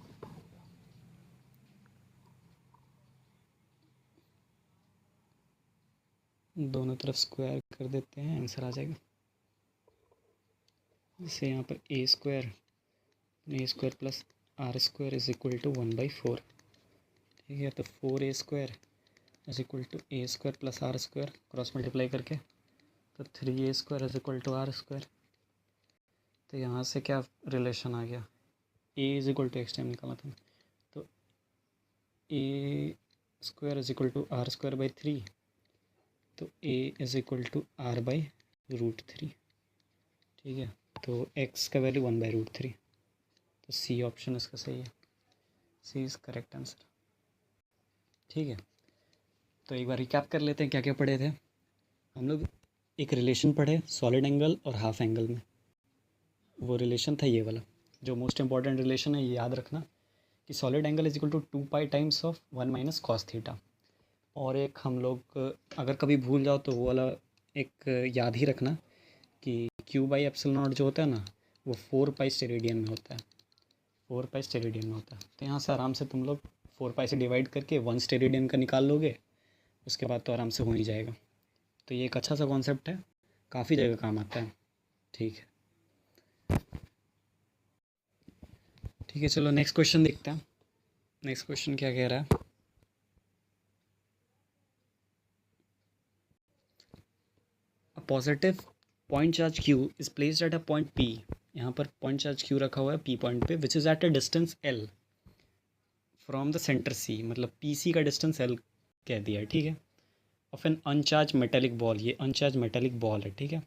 दोनों तरफ स्क्वायर कर देते हैं, आंसर आ जाएगा। जैसे यहाँ पर A square plus R square is equal to 1/4, ठीक है। तो 4a square is equal to A square plus R square, cross multiply करके तो 3a square is equal to R square, तो यहाँ से क्या रिलेशन आ गया, A is equal to X time निकाला था, तो A square is equal to R square by 3, तो A is equal to R by √3। ठीक है, तो एक्स का वैल्यू 1/√3, तो सी ऑप्शन इसका सही है, सी इज़ करेक्ट आंसर। ठीक है, तो एक बार रिकैप कर लेते हैं क्या क्या पढ़े थे हम लोग। एक रिलेशन पढ़े सॉलिड एंगल और हाफ एंगल में, वो रिलेशन था ये वाला, जो मोस्ट इंपॉर्टेंट रिलेशन है ये याद रखना कि solid angle is equal to 2 pi times of 1 - cos theta. और एक हम लोग अगर कभी भूल जाओ तो वो वाला एक याद ही रखना कि Q/ε0 जो होता है ना, वो 4 पाई स्टेरेडियन में होता है, 4 पाई स्टेरेडियन में होता है। तो यहाँ से आराम से तुम लोग 4 पाई से डिवाइड करके 1 स्टेरेडियन का निकाल लोगे, उसके बाद तो आराम से हो ही जाएगा। तो ये एक अच्छा सा कॉन्सेप्ट है, काफ़ी जगह काम आता है। ठीक है, ठीक है, चलो नेक्स्ट क्वेश्चन देखते हैं। नेक्स्ट क्वेश्चन क्या कह रहा है, a positive point charge Q is placed at a point P। यहाँ पर पॉइंट चार्ज Q रखा हुआ है P पॉइंट पे, which is at a distance L from the centre C, मतलब PC का डिस्टेंस L कह दिया है। ठीक है, of an uncharge metallic ball, ये अनचार्ज मेटेलिक बॉल है। ठीक है,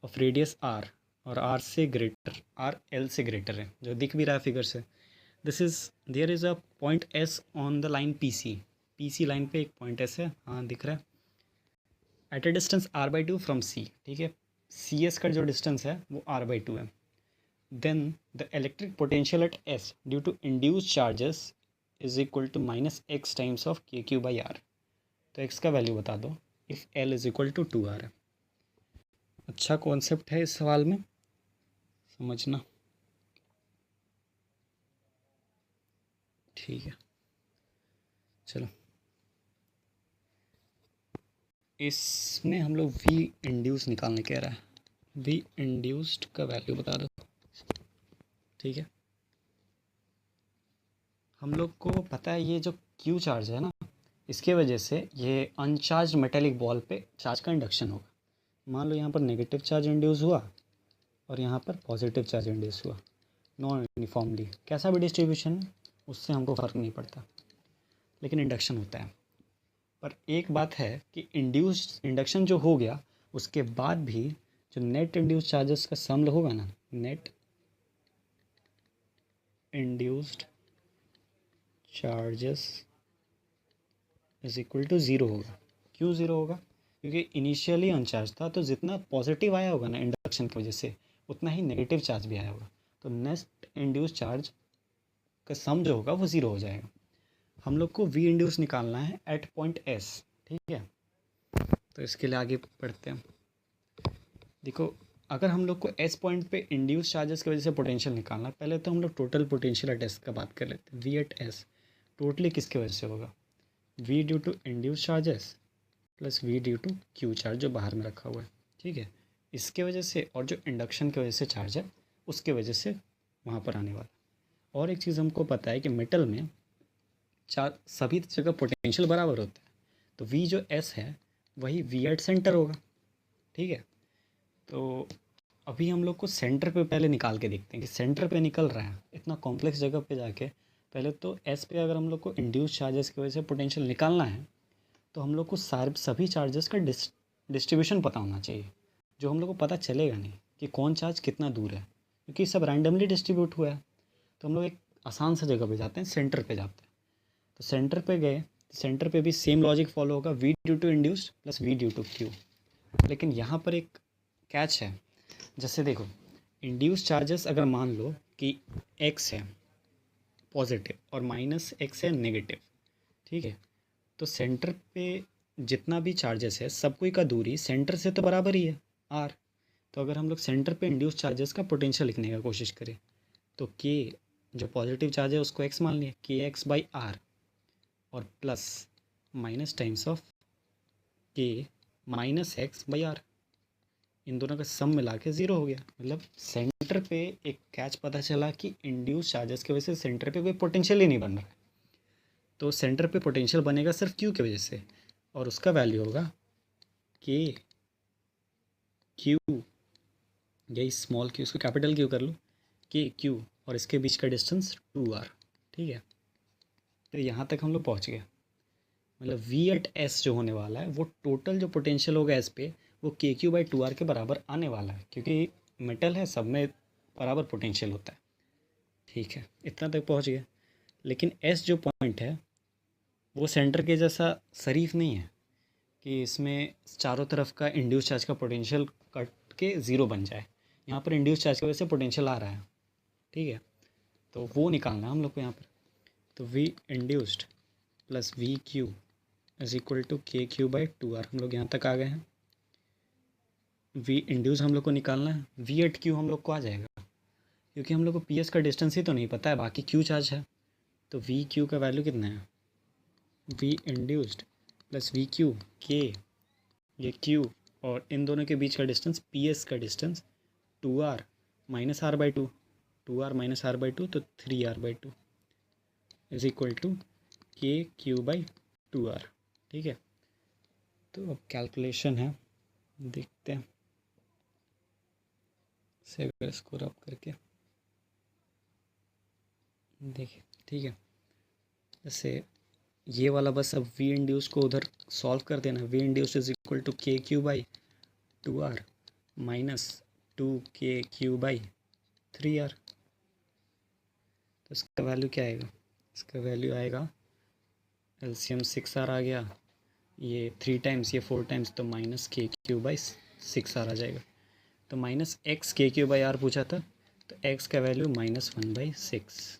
ऑफ रेडियस R, और R से ग्रेटर, R L से ग्रेटर है, जो दिख भी रहा है फिगर से। This is there is a point S on the line PC line पे एक पॉइंट S है, हाँ दिख रहा है, eight a distance R/2 from C। ठीक है, CS का जो डिस्टेंस है वो R/2 है। Then the electric potential at S due to induced charges is equal to -x times of KQ/R। तो x का वैल्यू बता दो if L is equal to 2R है। अच्छा कॉन्सेप्ट है, इस सवाल में समझना। ठीक है, चलो इसमें हम लोग V इंड्यूस निकालने कह रहा है, V इंड्यूस्ड का वैल्यू बता दो। ठीक है, हम लोग को पता है ये जो Q चार्ज है ना, इसके वजह से ये अनचार्ज मेटेलिक बॉल पे चार्ज का इंडक्शन होगा। मान लो यहाँ पर नेगेटिव चार्ज इंड्यूस हुआ और यहाँ पर पॉजिटिव चार्ज इंड्यूस हुआ, नॉन यूनिफॉर्मली, कैसा भी डिस्ट्रीब्यूशन उससे हमको फ़र्क नहीं पड़ता, लेकिन इंडक्शन होता है। पर एक बात है कि इंडक्शन जो हो गया उसके बाद भी जो नेट इंड्यूस चार्जेस का सम होगा ना, net induced charges is equal to 0 होगा। क्यों 0 होगा? क्योंकि इनिशियली अनचार्ज था, तो जितना पॉजिटिव आया होगा ना इंडक्शन की वजह से, उतना ही नेगेटिव चार्ज भी आया होगा, तो नेट इंड्यूस चार्ज का सम जो होगा वो 0 हो जाएगा। हम लोग को वी इंड्यूस निकालना है एट पॉइंट S। ठीक है, तो इसके लिए आगे बढ़ते हैं। देखो, अगर हम लोग को S पॉइंट पे इंड्यूस चार्जेस की वजह से पोटेंशियल निकालना है, पहले तो हम लोग टोटल पोटेंशियल एट S का बात कर लेते हैं। V एट S टोटली किसकी वजह से होगा? V due to induce charges plus V due to Q charge जो बाहर में रखा हुआ है। ठीक है, इसके वजह से, और जो इंडक्शन की वजह से चार्ज है उसके वजह से वहाँ पर आने वाला। और एक चीज़ हमको पता है कि मेटल में सभी जगह पोटेंशियल बराबर होता है, तो V जो S है वही V एट सेंटर होगा। ठीक है, तो अभी हम लोग को सेंटर पे पहले निकाल के देखते हैं कि सेंटर पे निकल रहा है, इतना कॉम्प्लेक्स जगह पे जाके पहले तो S पे अगर हम लोग को इंड्यूस चार्जेस की वजह से पोटेंशियल निकालना है, तो हम लोग को सभी चार्जेस का डिस्ट्रीब्यूशन पता होना चाहिए, जो हम लोग को पता चलेगा नहीं कि कौन चार्ज कितना दूर है, क्योंकि सब रैंडमली डिस्ट्रीब्यूट हुआ है। तो हम लोग एक आसान सा जगह पे जाते हैं, सेंटर पे जाते हैं। तो सेंटर पे गए, तो सेंटर पे भी सेम लॉजिक फॉलो होगा, V due to induced plus V due to Q। लेकिन यहाँ पर एक कैच है, जैसे देखो, इंड्यूस चार्जेस अगर मान लो कि x है पॉजिटिव और -x है नेगेटिव। ठीक है, तो सेंटर पे जितना भी चार्जेस है सब कोई का दूरी सेंटर से तो बराबर ही है, r। तो अगर हम लोग सेंटर पे इंड्यूस चार्जेस का पोटेंशियल लिखने का कोशिश करें, तो k जो पॉजिटिव चार्ज है उसको x मान लिया, kx/r, और plus minus times of k -x/r, इन दोनों का सम मिला के 0 हो गया। मतलब सेंटर पे एक कैच पता चला कि इंड्यूस चार्जेस की वजह से सेंटर पे कोई पोटेंशियल ही नहीं बन रहा है, तो सेंटर पे पोटेंशियल बनेगा सिर्फ Q की वजह से, और उसका वैल्यू होगा KQ यही स्मॉल क्यू, इसको कैपिटल क्यू कर लो, के क्यू, और इसके बीच का डिस्टेंस 2r। ठीक है, तो यहाँ तक हम लोग पहुँच गए। मतलब वी एट एस जो होने वाला है वो टोटल जो पोटेंशियल होगा एस पे वो के क्यू बाई 2r के बराबर आने वाला है, क्योंकि मेटल है, सब में बराबर पोटेंशियल होता है। ठीक है, इतना तक पहुँच गए। लेकिन एस जो पॉइंट है वो सेंटर के जैसा शरीफ नहीं है कि इसमें चारों तरफ का इंड्यूस चार्ज का पोटेंशियल कट के ज़ीरो बन जाए। यहाँ पर इंड्यूस चार्ज की वजह से पोटेंशियल आ रहा है। ठीक है, तो वो निकालना है हम लोग को यहाँ पर। तो V induced plus V Q is equal to K Q by 2r। हम लोग यहाँ तक आ गए हैं। वी इंड्यूस हम लोग को निकालना है, वी एट क्यू हम लोग को आ जाएगा, क्योंकि हम लोग को पी एस का डिस्टेंस ही तो नहीं पता है, बाकी क्यू चार्ज है। तो वी क्यू का वैल्यू कितना है, V induced plus V Q के, ये क्यू, और इन दोनों के बीच का डिस्टेंस पी एस का distance 2r minus R by two, 2r minus R by two, तो 3r by two is equal to K Q by 2r। ठीक है, तो अब कैलकुलेशन है, देखते हैं से अगर इसको रब करके देखिए। ठीक है, जैसे ये वाला बस अब वी इंड्यूस को उधर सॉल्व कर देना। V induce is equal to K Q by 2r minus 2 Q by 3r। तो इसका वैल्यू क्या आएगा, इसका वैल्यू आएगा एलसीएम 6r आ गया, ये 3 टाइम्स, ये 4 टाइम्स, तो माइनस के क्यू बाई 6r आ जाएगा। तो माइनस एक्स के क्यू बाई आर पूछा था, तो एक्स का वैल्यू -1/6,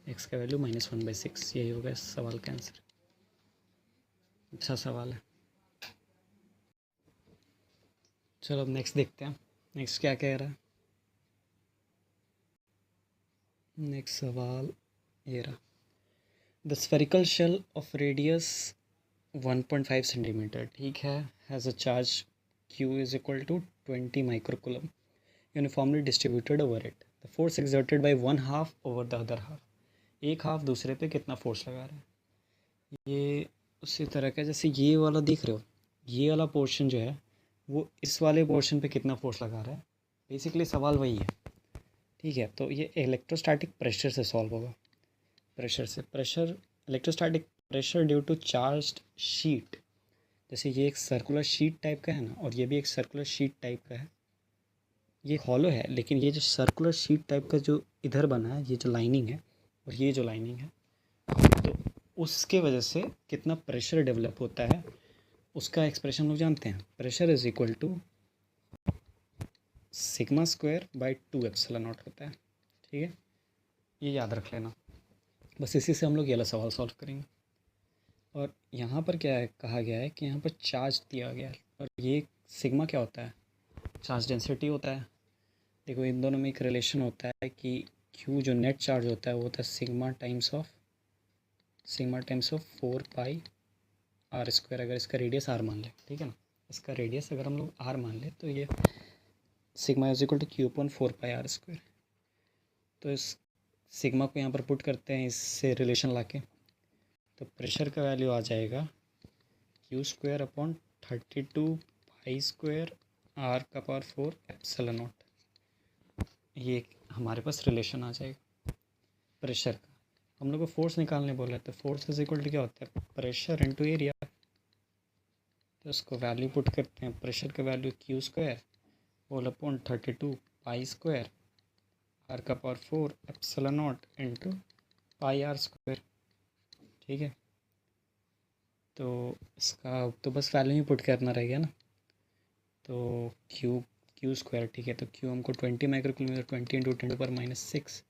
एक्स का वैल्यू -1/6, यही होगा इस सवाल का आंसर। अच्छा सवाल है। चलो अब नेक्स्ट देखते हैं, नेक्स्ट क्या कह रहा है। नेक्स्ट सवाल ये रहा, the spherical shell of radius 1.5 centimetre, ठीक है, has a charge q is equal to 20 microcoulomb uniformly distributed over it. The force exerted by one half over the other half, एक हाफ दूसरे पे कितना फोर्स लगा रहा है। ये उसी तरह का जैसे ये वाला देख रहे हो, ये वाला पोर्शन जो है वो इस वाले पोर्शन पे कितना फोर्स लगा रहा है, बेसिकली सवाल वही है। ठीक है, तो ये इलेक्ट्रोस्टैटिक प्रेशर से सॉल्व होगा। प्रेशर से, pressure electrostatic pressure due to charged sheet, जैसे ये एक सर्कुलर शीट टाइप का है ना, और ये भी एक सर्कुलर शीट टाइप का है। ये हॉलो है, लेकिन ये जो सर्कुलर शीट टाइप का जो इधर बना है, ये जो लाइनिंग है और ये जो लाइनिंग है, तो उसके वजह से कितना प्रेशर डेवलप होता है उसका एक्सप्रेशन लोग जानते हैं। Pressure is equal to sigma square by 2 epsilon naught होता है। ठीक है, ये याद रख लेना, बस इसी से हम लोग ये वाला सवाल सॉल्व करेंगे। और यहाँ पर क्या है, कहा गया है कि यहाँ पर चार्ज दिया गया है, और ये सिग्मा क्या होता है, चार्ज डेंसिटी होता है। देखो इन दोनों में एक रिलेशन होता है कि क्यू जो नेट चार्ज होता है वो होता है sigma times of 4 pi R square, अगर इसका रेडियस आर मान ले। ठीक है ना, इसका रेडियस अगर हम लोग आर मान ले तो ये sigma is equal to Q upon 4 pi R square. तो इस सिग्मा को यहाँ पर पुट करते हैं इससे रिलेशन लाके, तो प्रेशर का वैल्यू आ जाएगा Q square upon 32 pi square R का पावर 4 एप्सिलॉन नॉट। ये हमारे पास रिलेशन आ जाएगा प्रेशर का। हम लोग को फोर्स निकालने बोला है, तो फोर्स इज इक्वल टू क्या होता है, प्रेशर इनटू एरिया। तो इसको वैल्यू पुट करते हैं, प्रेशर का value Q square whole upon 32 pi square R का power 4 epsilon not into pi R square. ठीक है, तो इसका तो बस वैल्यू ही पुट करना रहेगा ना। तो क्यू स्क्वायर, ठीक है, तो क्यू हमको 20 माइक्रोकूलम, 20 इंटू 10⁻⁶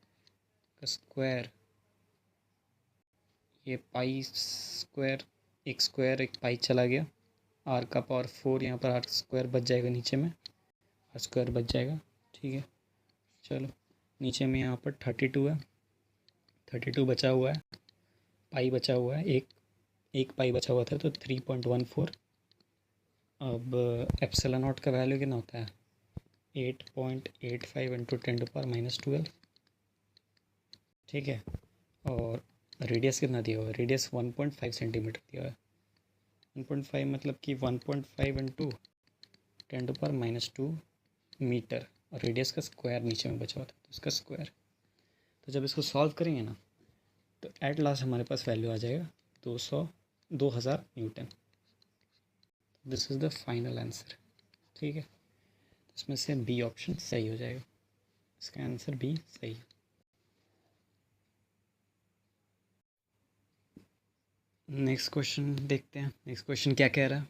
का स्क्वायर, ये पाई स्क्वायर, एक पाई चला गया, आर का पावर 4, यहाँ पर आर स्क्वायर बच जाएगा, नीचे में आर स्क्वायर बच जाएगा। ठीक है, चलो नीचे में यहाँ पर 32 है, 32 बचा हुआ है, पाई बचा हुआ है, एक पाई बचा हुआ था, तो 3.14। अब एप्सिलॉन नॉट का वैल्यू कितना होता है, 8.85 इंटू 10⁻⁻12। ठीक है, और रेडियस कितना दिया हुआ है, रेडियस 1.5 सेंटीमीटर दिया हुआ है। 1.5 मतलब कि 1.5 इंटू 10⁻², मीटर और रेडियस का स्क्वायर नीचे में बचा हुआ था तो उसका स्क्वायर। तो जब इसको सॉल्व करेंगे ना तो एट लास्ट हमारे पास वैल्यू आ जाएगा 2000 Newton. This is the final answer. ठीक है, तो इसमें से बी ऑप्शन सही हो जाएगा, इसका आंसर बी सही है। नेक्स्ट क्वेश्चन देखते हैं, नेक्स्ट क्वेश्चन क्या कह रहा है।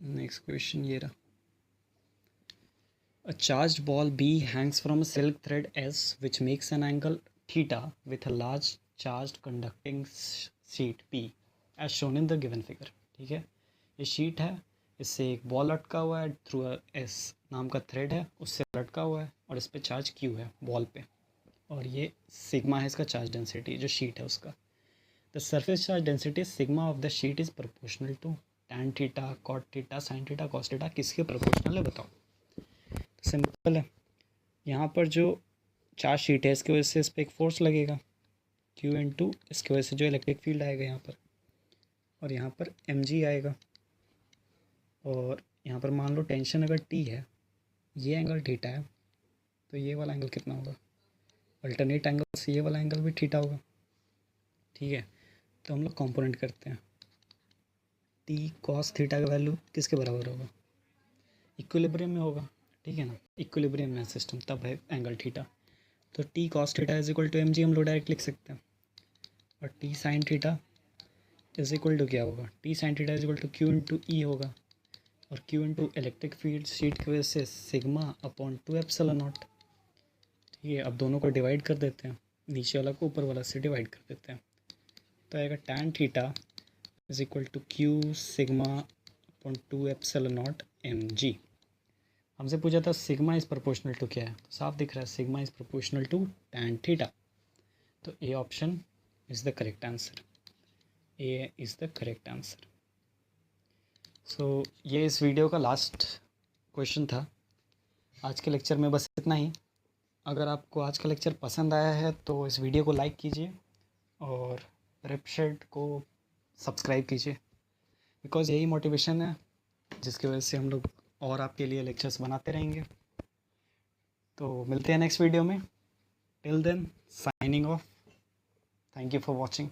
नेक्स्ट क्वेश्चन ये रहा, a charged ball B hangs from a silk thread S which makes an angle theta with a large charged conducting sheet P as shown in the given figure। ठीक है, ये sheet है, इससे एक ball लटका हुआ है, थ्रू एस नाम का थ्रेड है उससे लटका हुआ है और इस पे चार्ज क्यू है बॉल पे, और ये सिग्मा है इसका चार्ज डेंसिटी जो शीट है उसका। The surface charge density sigma of the sheet is proportional to tan theta cot theta sine theta cos theta, किसके प्रोपोर्शनल है बताओ। सिंपल है, यहाँ पर जो चार्ज शीट है इसकी वजह से इस पर एक फोर्स लगेगा Q × इसकी वजह से जो इलेक्ट्रिक फील्ड आएगा यहाँ पर, और यहाँ पर mg आएगा, और यहाँ पर मान लो टेंशन अगर T है, ये एंगल थीटा है, तो ये वाला एंगल कितना होगा, अल्टरनेट एंगल से ये वाला एंगल भी थीटा होगा। ठीक है, तो हम लोग कॉम्पोनेंट करते हैं, T cos थीटा का वैल्यू किसके बराबर होगा, इक्विलिब्रियम में होगा। ठीक है ना, इक्विलिब्रियम में सिस्टम तब है एंगल थीटा, तो T cos theta is equal to mg हम लोग डायरेक्ट लिख सकते हैं, और T sin theta is equal to क्या होगा, T sin theta is equal to Q × E होगा, और Q × इलेक्ट्रिक फील्ड शीट की वजह से सिग्मा अपॉन 2 एप्सिलॉन नॉट। ठीक है, अब दोनों को डिवाइड कर देते हैं, नीचे वाला को ऊपर वाला से डिवाइड कर देते हैं, तो आएगा tan theta is equal to Q sigma upon 2 epsilon naught mg। हमसे पूछा था सिग्मा इज़ प्रोपोर्शनल टू क्या है, तो साफ दिख रहा है sigma is proportional to tan theta, तो A option is the correct answer, A is the correct answer. So ये इस वीडियो का लास्ट क्वेश्चन था आज के लेक्चर में, बस इतना ही। अगर आपको आज का लेक्चर पसंद आया है तो इस वीडियो को लाइक कीजिए और रिपशेड को सब्सक्राइब कीजिए, बिकॉज़ यही मोटिवेशन है जिसकी वजह से हम लोग और आपके लिए लेक्चर्स बनाते रहेंगे। तो मिलते हैं नेक्स्ट वीडियो में, till then signing off, thank you for watching.